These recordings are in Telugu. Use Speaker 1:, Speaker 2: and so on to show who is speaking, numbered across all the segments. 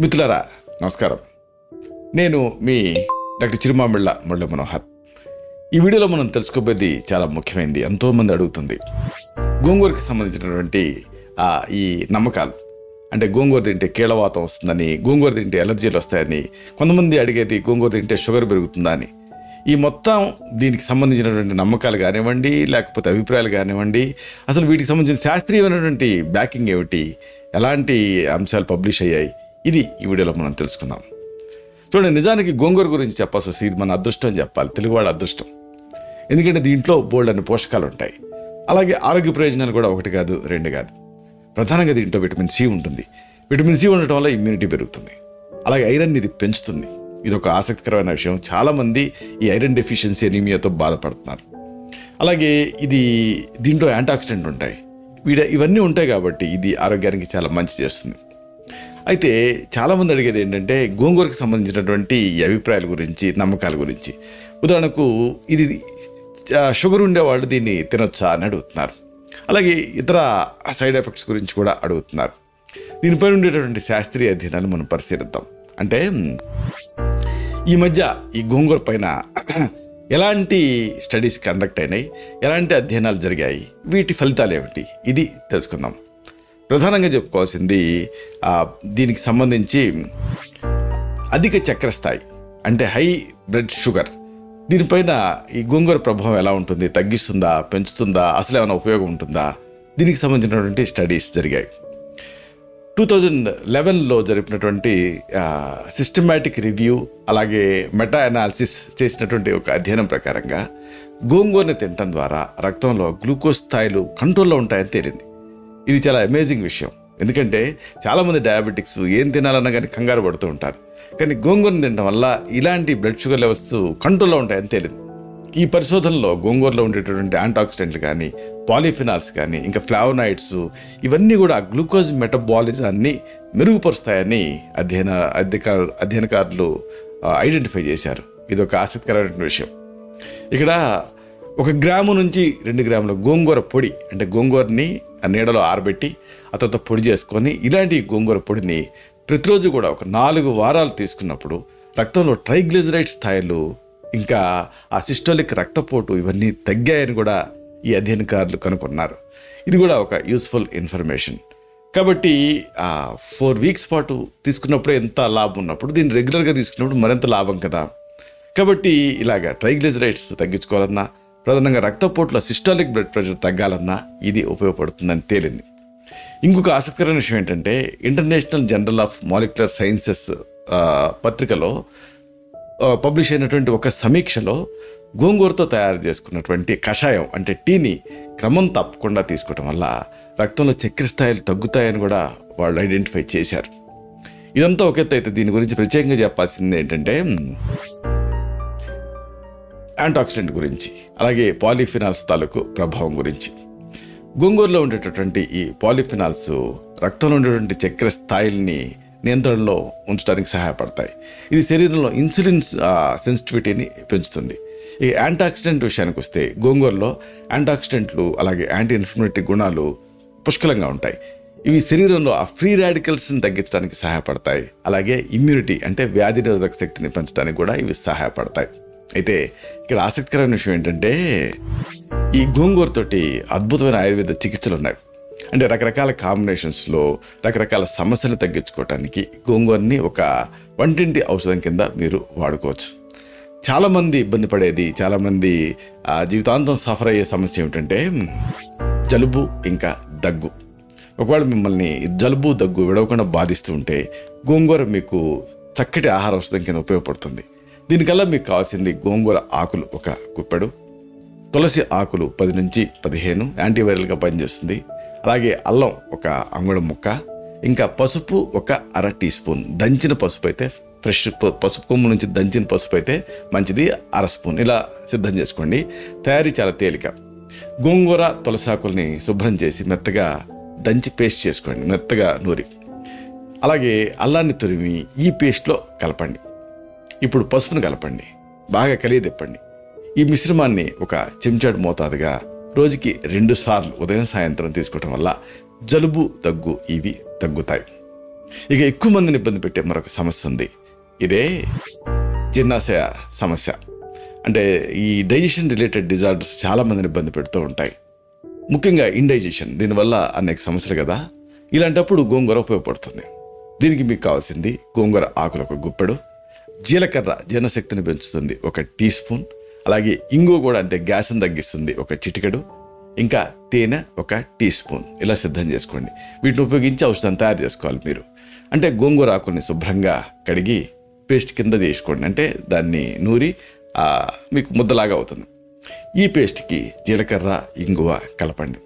Speaker 1: మిత్రులారా నమస్కారం. నేను మీ డాక్టర్ చిరుమామిళ్ళ మురళీ మనోహర్. ఈ వీడియోలో మనం తెలుసుకోబోయేది చాలా ముఖ్యమైనది, ఎంతోమంది అడుగుతుంది. గోంగూరకి సంబంధించినటువంటి ఈ నమ్మకాలు. అంటే గోంగూర తింటే కీళ్ళవాతం వస్తుందని, గోంగూర తింటే ఎలర్జీలు వస్తాయని, కొంతమంది అడిగేది గోంగూర తింటే షుగర్ పెరుగుతుందా అని. ఈ మొత్తం దీనికి సంబంధించినటువంటి నమ్మకాలు కానివ్వండి, లేకపోతే అభిప్రాయాలు కానివ్వండి, అసలు వీటికి సంబంధించిన శాస్త్రీయమైనటువంటి బ్యాకింగ్ ఏమిటి, ఎలాంటి అంశాలు పబ్లిష్ అయ్యాయి, ఇది ఈ వీడియోలో మనం తెలుసుకుందాం. చూడండి, నిజానికి గోంగూర గురించి చెప్పాల్సి వస్తే ఇది మన అదృష్టం అని చెప్పాలి, తెలుగువాళ్ళ అదృష్టం. ఎందుకంటే దీంట్లో బోల్డ్ అన్ని పోషకాలు ఉంటాయి. అలాగే ఆరోగ్య ప్రయోజనాలు కూడా ఒకటి కాదు, రెండు కాదు. ప్రధానంగా దీంట్లో విటమిన్ సి ఉంటుంది. విటమిన్ సి ఉండటం వల్ల ఇమ్యూనిటీ పెరుగుతుంది. అలాగే ఐరన్ ఇది పెంచుతుంది. ఇది ఒక ఆసక్తికరమైన విషయం. చాలామంది ఈ ఐరన్ డెఫిషియన్సీ ఎనీమియాతో బాధపడుతున్నారు. అలాగే దీంట్లో యాంటీఆక్సిడెంట్ ఉంటాయి. ఇవన్నీ ఉంటాయి కాబట్టి ఇది ఆరోగ్యానికి చాలా మంచి చేస్తుంది. అయితే చాలామంది అడిగేది ఏంటంటే గోంగూరకు సంబంధించినటువంటి ఈ అభిప్రాయాల గురించి, నమ్మకాల గురించి. ఉదాహరణకు ఇది షుగర్ ఉండేవాళ్ళు దీన్ని తినొచ్చా అని అడుగుతున్నారు. అలాగే ఇతర సైడ్ ఎఫెక్ట్స్ గురించి కూడా అడుగుతున్నారు. దీనిపై ఉండేటటువంటి శాస్త్రీయ అధ్యయనాలు మనం పరిశీలిద్దాం. అంటే ఈ మధ్య ఈ గోంగూర పైన ఎలాంటి స్టడీస్ కండక్ట్ అయినాయి, ఎలాంటి అధ్యయనాలు జరిగాయి, వీటి ఫలితాలు ఏమిటి, ఇది తెలుసుకుందాం. ప్రధానంగా చెప్పుకోవాల్సింది దీనికి సంబంధించి అధిక చక్కెర స్థాయి, అంటే హై బ్లడ్ షుగర్, దీనిపైన ఈ గోంగూర ప్రభావం ఎలా ఉంటుంది, తగ్గిస్తుందా, పెంచుతుందా, అసలు ఏమైనా ఉపయోగం ఉంటుందా, దీనికి సంబంధించినటువంటి స్టడీస్ జరిగాయి. 2011లో జరిపినటువంటి సిస్టమాటిక్ రివ్యూ, అలాగే మెటా అనాలిసిస్ చేసినటువంటి ఒక అధ్యయనం ప్రకారంగా గోంగూరని తినడం ద్వారా రక్తంలో గ్లూకోజ్ స్థాయిలు కంట్రోల్లో ఉంటాయని తేలింది. ఇది చాలా అమేజింగ్ విషయం. ఎందుకంటే చాలామంది డయాబెటిక్స్ ఏం తినాలన్నా కానీ కంగారు పడుతూ ఉంటారు. కానీ గోంగూరని తినడం వల్ల ఇలాంటి బ్లడ్ షుగర్ లెవెల్స్ కంట్రోల్లో ఉంటాయని తేలింది. ఈ పరిశోధనలో గోంగూరలో ఉండేటటువంటి యాంటీఆక్సిడెంట్లు కానీ, పాలిఫినాల్స్ కానీ, ఇంకా ఫ్లావోనాయిడ్స్, ఇవన్నీ కూడా గ్లూకోజ్ మెటబాలిజాన్ని మెరుగుపరుస్తాయని అధ్యయనకారులు ఐడెంటిఫై చేశారు. ఇది ఒక ఆసక్తికరమైన విషయం. ఇక్కడ 1 గ్రాము నుంచి 2 గ్రాముల గోంగూర పొడి, అంటే గోంగూరని నీడలో ఆరబెట్టి ఆ తర్వాత పొడి చేసుకొని, ఇలాంటి గోంగూర పొడిని ప్రతిరోజు కూడా ఒక 4 వారాలు తీసుకున్నప్పుడు రక్తంలో ట్రైగ్లిజరైడ్ స్థాయిలు, ఇంకా ఆ సిస్టోలిక్ రక్తపోటు, ఇవన్నీ తగ్గాయని కూడా ఈ అధ్యయనకారులు కనుగొన్నారు. ఇది కూడా ఒక యూస్ఫుల్ ఇన్ఫర్మేషన్. కాబట్టి 4 వీక్స్ పాటు తీసుకున్నప్పుడే ఎంత లాభం ఉన్నప్పుడు దీన్ని రెగ్యులర్గా తీసుకున్నప్పుడు మరింత లాభం కదా. కాబట్టి ఇలాగా ట్రైగ్లిజరైడ్స్ తగ్గించుకోవాలన్నా, ప్రధానంగా రక్తపోటులో సిస్టాలిక్ బ్లడ్ ప్రెషర్ తగ్గాలన్నా ఇది ఉపయోగపడుతుందని తేలింది. ఇంకొక ఆసక్తికరమైన విషయం ఏంటంటే international journal of molecular sciences పత్రికలో పబ్లిష్ అయినటువంటి ఒక సమీక్షలో గోంగూరతో తయారు చేసుకున్నటువంటి కషాయం, అంటే టీని క్రమం తప్పకుండా తీసుకోవటం వల్ల రక్తంలో చక్కెర స్థాయిలు తగ్గుతాయని కూడా వాళ్ళు ఐడెంటిఫై చేశారు. ఇదంతా ఒక ఎత్తు అయితే దీని గురించి ప్రత్యేకంగా చెప్పాల్సింది ఏంటంటే యాంటీఆక్సిడెంట్ గురించి, అలాగే పాలిఫినాల్స్ తాలూకు ప్రభావం గురించి. గోంగూరలో ఉండేటటువంటి ఈ పాలిఫినాల్స్ రక్తంలో ఉండేటువంటి చక్కెర స్థాయిల్ని నియంత్రణలో ఉంచడానికి సహాయపడతాయి. ఇది శరీరంలో ఇన్సులిన్ సెన్సిటివిటీని పెంచుతుంది. ఈ యాంటీఆక్సిడెంట్ విషయానికి వస్తే గోంగూరలో యాంటీఆక్సిడెంట్లు, అలాగే యాంటీ ఇన్ఫ్లమేటరీ గుణాలు పుష్కలంగా ఉంటాయి. ఇవి శరీరంలో ఆ ఫ్రీ రాడికల్స్ని తగ్గించడానికి సహాయపడతాయి. అలాగే ఇమ్యూనిటీ, అంటే వ్యాధి నిరోధక శక్తిని పెంచడానికి కూడా ఇవి సహాయపడతాయి. అయితే ఇక్కడ ఆసక్తికరమైన విషయం ఏంటంటే ఈ గోంగూరతోటి అద్భుతమైన ఆయుర్వేద చికిత్సలు ఉన్నాయి. అంటే రకరకాల కాంబినేషన్స్లో రకరకాల సమస్యలు తగ్గించుకోవడానికి గోంగూరని ఒక వంటింటి ఔషధం కింద మీరు వాడుకోవచ్చు. చాలామంది ఇబ్బంది పడేది, చాలామంది జీవితాంతం సఫర్ అయ్యే సమస్య ఏమిటంటే జలుబు ఇంకా దగ్గు. ఒకవేళ మిమ్మల్ని జలుబు, దగ్గు విడవకుండా బాధిస్తూ ఉంటే గోంగూర మీకు చక్కటి ఆహార ఔషధం కింద ఉపయోగపడుతుంది. దీనికల్లా మీకు కావాల్సింది గోంగూర ఆకులు 1 గుప్పెడు, తులసి ఆకులు 10 నుంచి 15 యాంటీవైరల్గా పనిచేస్తుంది. అలాగే అల్లం 1 అంగుళం ముక్క, ఇంకా పసుపు 1/2 టీ స్పూన్, దంచిన పసుపు అయితే ఫ్రెష్ పసుపు కొమ్ము నుంచి దంచిన పసుపు అయితే మంచిది, 1/2 స్పూన్. ఇలా సిద్ధం చేసుకోండి. తయారీ చాలా తేలిక. గోంగూర, తులసి ఆకుల్ని శుభ్రం చేసి మెత్తగా దంచి పేస్ట్ చేసుకోండి, మెత్తగా నూరి. అలాగే అల్లాన్ని తురిమి ఈ పేస్ట్లో కలపండి. ఇప్పుడు పసుపును కలపండి, బాగా కలియదిప్పండి. ఈ మిశ్రమాన్ని 1 చెంచాడు మోతాదుగా రోజుకి 2 సార్లు ఉదయం సాయంత్రం తీసుకోవటం వల్ల జలుబు, దగ్గు ఇవి తగ్గుతాయి. ఇక ఎక్కువ మందిని ఇబ్బంది పెట్టే మరొక సమస్య ఉంది. ఇదే జీర్ణాశయ సమస్య. అంటే ఈ డైజెషన్ రిలేటెడ్ డిజార్డర్స్ చాలా మందిని ఇబ్బంది పెడుతూ ఉంటాయి. ముఖ్యంగా ఇండైజెషన్, దీనివల్ల అనేక సమస్యలు కదా. ఇలాంటప్పుడు గోంగూర ఉపయోగపడుతుంది. దీనికి మీకు కావాల్సింది గోంగూర ఆకులు 1 గుప్పెడు, జీలకర్ర జీర్ణశక్తిని పెంచుతుంది 1 టీ స్పూన్, అలాగే ఇంగు కూడా అంతే, గ్యాస్ని తగ్గిస్తుంది 1 చిటికెడు, ఇంకా తేనె 1 టీ స్పూన్. ఇలా సిద్ధం చేసుకోండి. వీటిని ఉపయోగించి ఔషధం తయారు చేసుకోవాలి మీరు. అంటే గోంగూర ఆకుల్ని శుభ్రంగా కడిగి పేస్ట్ కింద చేసుకోండి. అంటే దాన్ని నూరి మీకు ముద్దలాగా అవుతుంది. ఈ పేస్ట్కి జీలకర్ర, ఇంగువ కలపండి.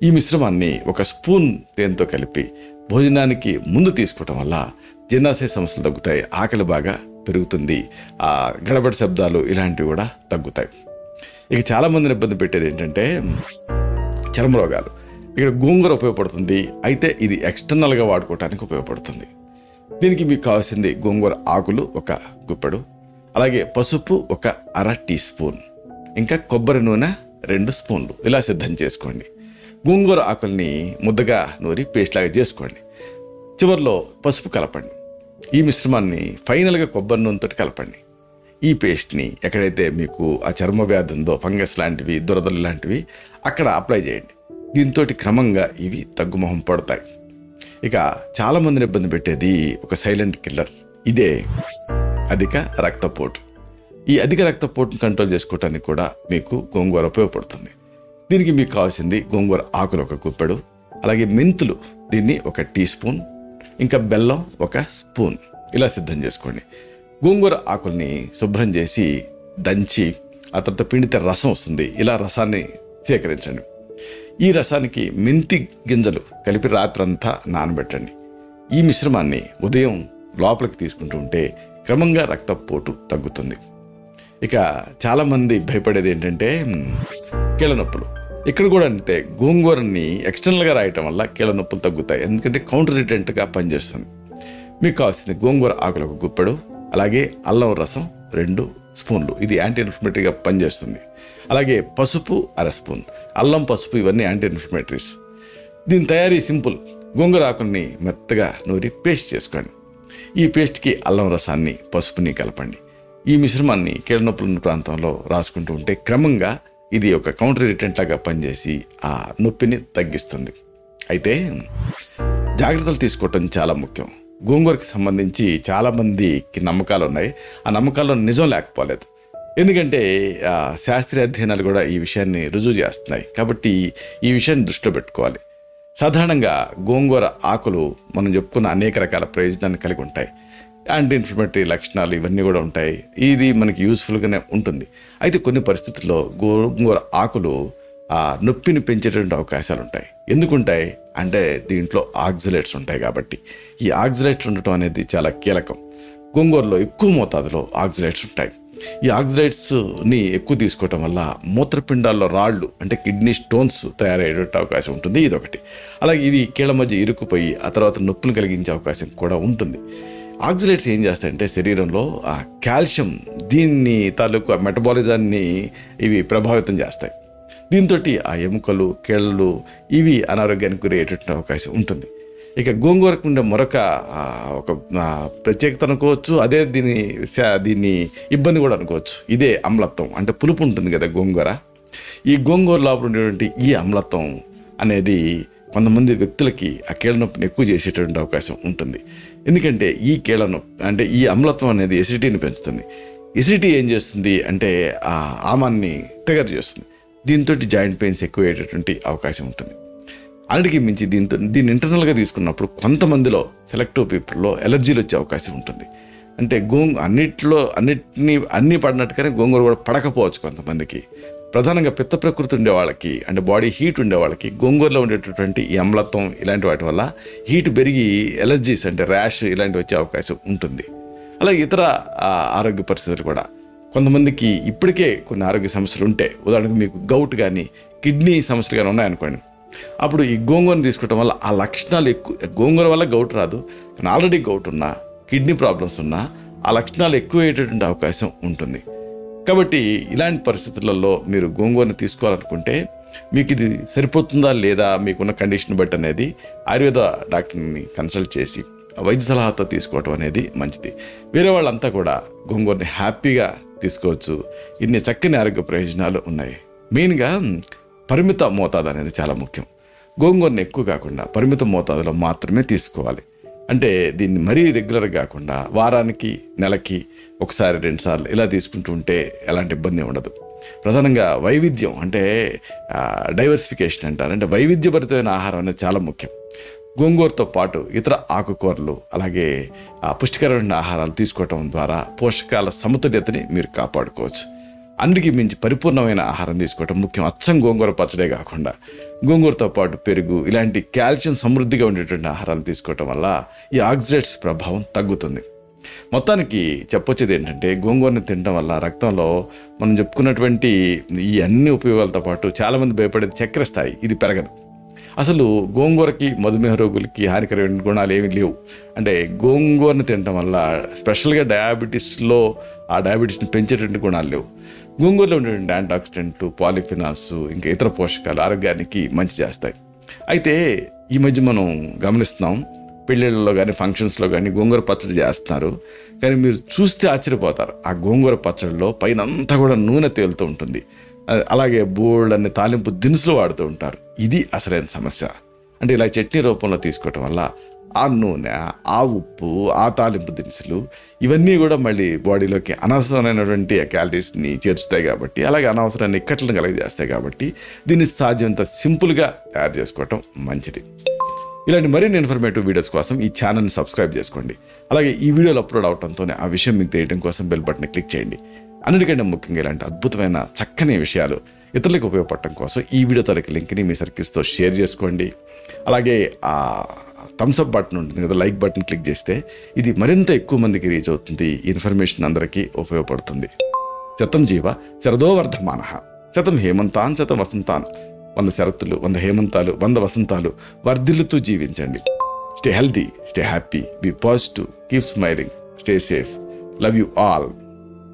Speaker 1: ఈ మిశ్రమాన్ని 1 స్పూన్ తేనెతో కలిపి భోజనానికి ముందు తీసుకోవటం వల్ల జీర్ణాశయ సమస్యలు తగ్గుతాయి, ఆకలి బాగా పెరుగుతుంది, గడబడి శబ్దాలు ఇలాంటివి కూడా తగ్గుతాయి. ఇక చాలామందిని ఇబ్బంది పెట్టేది ఏంటంటే చర్మ రోగాలు. ఇక్కడ గోంగూర ఉపయోగపడుతుంది, అయితే ఇది ఎక్స్టర్నల్గా వాడుకోవడానికి ఉపయోగపడుతుంది. దీనికి మీకు కావాల్సింది గోంగూర ఆకులు 1 గుప్పెడు, అలాగే పసుపు 1/2 టీ స్పూన్, ఇంకా కొబ్బరి నూనె 2 స్పూన్లు. ఇలా సిద్ధం చేసుకోండి. గోంగూర ఆకుల్ని ముద్దగా నూరి పేస్ట్ లాగా చేసుకోండి. చివరిలో పసుపు కలపండి. ఈ మిశ్రమాన్ని ఫైనల్గా కొబ్బరి నూనెతో కలపండి. ఈ పేస్ట్ని ఎక్కడైతే మీకు ఆ చర్మ వ్యాధి ఉందో, ఫంగస్ లాంటివి, దురదలు లాంటివి, అక్కడ అప్లై చేయండి. దీంతో క్రమంగా ఇవి తగ్గుముఖం పడతాయి. ఇక చాలామందిని ఇబ్బంది పెట్టేది ఒక సైలెంట్ కిల్లర్, ఇదే అధిక రక్తపోటు. ఈ అధిక రక్తపోటును కంట్రోల్ చేసుకోవడానికి కూడా మీకు గోంగూర ఉపయోగపడుతుంది. దీనికి మీకు కావాల్సింది గోంగూర ఆకులు 1 గుప్పెడు, అలాగే మెంతులు దీన్ని 1 టీ స్పూన్, ఇంకా బెల్లం 1 స్పూన్. ఇలా సిద్ధం చేసుకోండి. గోంగూర ఆకుల్ని శుభ్రం చేసి దంచి ఆ తర్వాత పిండితే రసం వస్తుంది. ఇలా రసాన్ని సేకరించండి. ఈ రసానికి మెంతి గింజలు కలిపి రాత్రంతా నానబెట్టండి. ఈ మిశ్రమాన్ని ఉదయం లోపలికి తీసుకుంటూ ఉంటే క్రమంగా రక్తపోటు తగ్గుతుంది. ఇక చాలామంది భయపడేది ఏంటంటే కీళ్ళ నొప్పులు. ఇక్కడ కూడా అంతే, గోంగూరని ఎక్స్టర్నల్గా రాయటం వల్ల కీళ్ళ నొప్పులు తగ్గుతాయి, ఎందుకంటే కౌంటర్ రిటెంట్గా పనిచేస్తుంది. మీకు కావాల్సింది గోంగూర ఆకులు 1 గుప్పెడు, అలాగే అల్లం రసం 2 స్పూన్లు, ఇది యాంటీ ఇన్ఫ్లమేటరీగా పనిచేస్తుంది. అలాగే పసుపు 1/2 స్పూన్, అల్లం, పసుపు ఇవన్నీ యాంటీ ఇన్ఫ్లమేటరీస్. దీని తయారీ సింపుల్. గోంగూర ఆకుల్ని మెత్తగా నూరి పేస్ట్ చేసుకోండి. ఈ పేస్ట్కి అల్లం రసాన్ని, పసుపుని కలపండి. ఈ మిశ్రమాన్ని కీళ్ళ నొప్పులు ఉన్న ప్రాంతంలో రాసుకుంటూ ఉంటే క్రమంగా ఇది ఒక కౌంటర్ ఇరిటెంట్ లాగా పనిచేసి ఆ నొప్పిని తగ్గిస్తుంది. అయితే జాగ్రత్తలు తీసుకోవటం చాలా ముఖ్యం. గోంగూరకి సంబంధించి చాలామందికి నమ్మకాలు ఉన్నాయి. ఆ నమ్మకాల్లో నిజం లేకపోలేదు. ఎందుకంటే శాస్త్రీయ అధ్యయనాలు కూడా ఈ విషయాన్ని రుజువు చేస్తున్నాయి. కాబట్టి ఈ విషయాన్ని దృష్టిలో పెట్టుకోవాలి. సాధారణంగా గోంగూర ఆకులు మనం చెప్పుకున్న అనేక రకాల ప్రయోజనాన్ని కలిగి ఉంటాయి. యాంటీ ఇన్ఫ్లమేటరీ లక్షణాలు ఇవన్నీ కూడా ఉంటాయి. ఇది మనకి యూస్ఫుల్గానే ఉంటుంది. అయితే కొన్ని పరిస్థితుల్లో గోంగూర ఆకులు నొప్పిని పెంచేటువంటి అవకాశాలు ఉంటాయి. ఎందుకుంటాయి అంటే దీంట్లో ఆక్సలేట్స్ ఉంటాయి కాబట్టి. ఈ ఆక్సలేట్స్ ఉండటం అనేది చాలా కీలకం. గోంగూరలో ఎక్కువ మోతాదులో ఆక్సలేట్స్ ఉంటాయి. ఈ ఆక్సలేట్స్ని ఎక్కువ తీసుకోవటం వల్ల మూత్రపిండాల్లో రాళ్ళు అంటే కిడ్నీ స్టోన్స్ తయారయ్యేటువంటి అవకాశం ఉంటుంది. ఇదొకటి. అలాగే ఇవి కీళ్ళ మధ్య ఇరుక్కుపోయి ఆ తర్వాత నొప్పులు కలిగించే అవకాశం కూడా ఉంటుంది. ఆక్సలేట్స్ ఏం చేస్తాయంటే శరీరంలో ఆ కాల్షియం దీన్ని తాలూకు మెటబాలిజాన్ని ఇవి ప్రభావితం చేస్తాయి. దీంతో ఆ ఎముకలు, కీళ్ళు ఇవి అనారోగ్యానికి గురయ్యేటువంటి అవకాశం ఉంటుంది. ఇక గోంగూరకు ఉండే మరొక ఒక ప్రత్యేకత అనుకోవచ్చు, అదే దీన్ని ఇబ్బంది కూడా అనుకోవచ్చు. ఇదే అమ్లత్వం. అంటే పులుపు ఉంటుంది కదా గోంగూర. ఈ గోంగూర లోపల ఉండేటువంటి ఈ అమ్లత్వం అనేది కొంతమంది వ్యక్తులకి ఆ కీళ్ళ నొప్పిని ఎక్కువ చేసేటువంటి అవకాశం ఉంటుంది. ఎందుకంటే ఈ కీళ్ళ నొప్పి అంటే ఈ అమ్లత్వం అనేది ఎసిడిటీని పెంచుతుంది. ఎసిడిటీ ఏం చేస్తుంది అంటే ఆ ఆమాన్ని ట్రిగర్ చేస్తుంది. దీంతో జాయింట్ పెయిన్స్ ఎక్కువ అయ్యేటటువంటి అవకాశం ఉంటుంది. అన్నిటికీ మించి దీన్ని ఇంటర్నల్గా తీసుకున్నప్పుడు కొంతమందిలో సెలెక్టివ్ పీపుల్లో ఎలర్జీలు వచ్చే అవకాశం ఉంటుంది. అంటే అన్నీ పడినట్టుగానే గోంగూర కూడా పడకపోవచ్చు కొంతమందికి. ప్రధానంగా పిత్త ప్రకృతి ఉండే వాళ్ళకి అంటే బాడీ హీట్ ఉండే వాళ్ళకి గోంగూరలో ఉండేటటువంటి ఈ అమ్లత్వం ఇలాంటి వాటి వల్ల హీట్ పెరిగి ఎలర్జీస్ అంటే ర్యాష్ ఇలాంటివి వచ్చే అవకాశం ఉంటుంది. అలాగే ఇతర ఆరోగ్య పరిస్థితులు కూడా కొంతమందికి ఇప్పటికే కొన్ని ఆరోగ్య సమస్యలు ఉంటాయి. ఉదాహరణకు మీకు గౌట్ కానీ కిడ్నీ సమస్యలు కానీ ఉన్నాయనుకోండి, అప్పుడు ఈ గోంగూరను తీసుకోవడం వల్ల ఆ లక్షణాలు ఎక్కువ. గోంగూర వల్ల గౌట్ రాదు, కానీ ఆల్రెడీ గౌట్ ఉన్నా, కిడ్నీ ప్రాబ్లమ్స్ ఉన్నా ఆ లక్షణాలు ఎక్కువ అయ్యేటటువంటి అవకాశం ఉంటుంది. కాబట్టి ఇలాంటి పరిస్థితులలో మీరు గోంగూరను తీసుకోవాలనుకుంటే మీకు ఇది సరిపోతుందా లేదా మీకున్న కండిషన్ బట్టి అనేది ఆయుర్వేద డాక్టర్ని కన్సల్ట్ చేసి వైద్య సలహాతో తీసుకోవటం అనేది మంచిది. వేరే వాళ్ళంతా కూడా గోంగూరని హ్యాపీగా తీసుకోవచ్చు. ఇన్ని చక్కని ఆరోగ్య ప్రయోజనాలు ఉన్నాయి. మెయిన్గా పరిమిత మోతాదు అనేది చాలా ముఖ్యం. గోంగూరని ఎక్కువ కాకుండా పరిమిత మోతాదులో మాత్రమే తీసుకోవాలి. అంటే దీన్ని మరీ రెగ్యులర్ కాకుండా వారానికి నెలకి ఒకసారి 2 సార్లు ఇలా తీసుకుంటూ ఉంటే ఎలాంటి ఇబ్బంది ఉండదు. ప్రధానంగా వైవిధ్యం అంటే డైవర్సిఫికేషన్ అంటారు. అంటే వైవిధ్యభరితమైన ఆహారం అనేది చాలా ముఖ్యం. గోంగూరతో పాటు ఇతర ఆకుకూరలు అలాగే పుష్టికరమైన ఆహారాలు తీసుకోవటం ద్వారా పోషకాల సమతుల్యతని మీరు కాపాడుకోవచ్చు. అన్నిటికీ మించి పరిపూర్ణమైన ఆహారం తీసుకోవటం ముఖ్యం. అచ్చం గోంగూర పచ్చడే కాకుండా గోంగూరతో పాటు పెరుగు ఇలాంటి కాల్షియం సమృద్ధిగా ఉండేటువంటి ఆహారాలు తీసుకోవటం వల్ల ఈ ఆక్సిడేట్స్ ప్రభావం తగ్గుతుంది. మొత్తానికి చెప్పొచ్చేది ఏంటంటే గోంగూరని తినడం వల్ల రక్తంలో మనం చెప్పుకున్నటువంటి ఈ అన్ని ఉపయోగాలతో పాటు చాలామంది భయపడేది చక్కెర స్థాయి, ఇది పెరగదు. అసలు గోంగూరకి మధుమేహ రోగులకి హానికరమైన గుణాలు ఏమీ లేవు. అంటే గోంగూరని తినడం వల్ల స్పెషల్గా డయాబెటీస్లో ఆ డయాబెటీస్ని పెంచేటువంటి గుణాలు లేవు. గోంగూరలో ఉండేటువంటి యాంటాక్సిడెంట్లు, పాలిఫినాల్స్ ఇంకా ఇతర పోషకాలు ఆరోగ్యానికి మంచి చేస్తాయి. అయితే ఈ మధ్య మనం గమనిస్తున్నాం, పెళ్ళిళ్ళలో కానీ ఫంక్షన్స్లో కానీ గోంగూర పచ్చడి చేస్తున్నారు. కానీ మీరు చూస్తే ఆశ్చర్యపోతారు. ఆ గోంగూర పచ్చడిలో పైన అంతా కూడా నూనె తేలుతూ ఉంటుంది. అలాగే బోల్డ్ అనే తాలింపు దినుసులు వాడుతూ ఉంటారు. ఇది అసలైన సమస్య. అంటే ఇలా చట్నీ రూపంలో తీసుకోవటం వల్ల ఆ నూనె, ఆ ఉప్పు, ఆ తాలింపు దినుసులు ఇవన్నీ కూడా మళ్ళీ బాడీలోకి అనవసరమైనటువంటి క్యాలరీస్ని చేర్చుతాయి కాబట్టి, అలాగే అనవసరమైన ఇక్కట్లను కలగజేస్తాయి కాబట్టి దీన్ని సాధ్యమంత సింపుల్గా తయారు చేసుకోవటం మంచిది. ఇలాంటి మరిన్ని ఇన్ఫర్మేటివ్ వీడియోస్ కోసం ఈ ఛానల్ని సబ్స్క్రైబ్ చేసుకోండి. అలాగే ఈ వీడియోలు అప్లోడ్ అవడంతోనే ఆ విషయం మీకు తెలియడం కోసం బెల్ బటన్ క్లిక్ చేయండి. అన్నిటికంటే ముఖ్యంగా ఇలాంటి అద్భుతమైన చక్కని విషయాలు ఇతరులకు ఉపయోగపడటం కోసం ఈ వీడియో తరగతి లింక్ని మీ సర్కిల్స్తో షేర్ చేసుకోండి. అలాగే ఆ థమ్స్అప్ బటన్ ఉంటుంది కదా, లైక్ బటన్ క్లిక్ చేస్తే ఇది మరింత ఎక్కువ మందికి రీచ్ అవుతుంది. ఇన్ఫర్మేషన్ అందరికీ ఉపయోగపడుతుంది. శతం జీవ శరదో వర్ధమానః, శతం హేమంతాన్ శతం వసంతాన్. 100 శరత్తులు, 100 హేమంతాలు, 100 వసంతాలు వర్ధిల్లుతూ జీవించండి. Stay healthy, stay happy, be positive, keep smiling, stay safe. Love you all.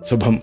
Speaker 1: శుభం.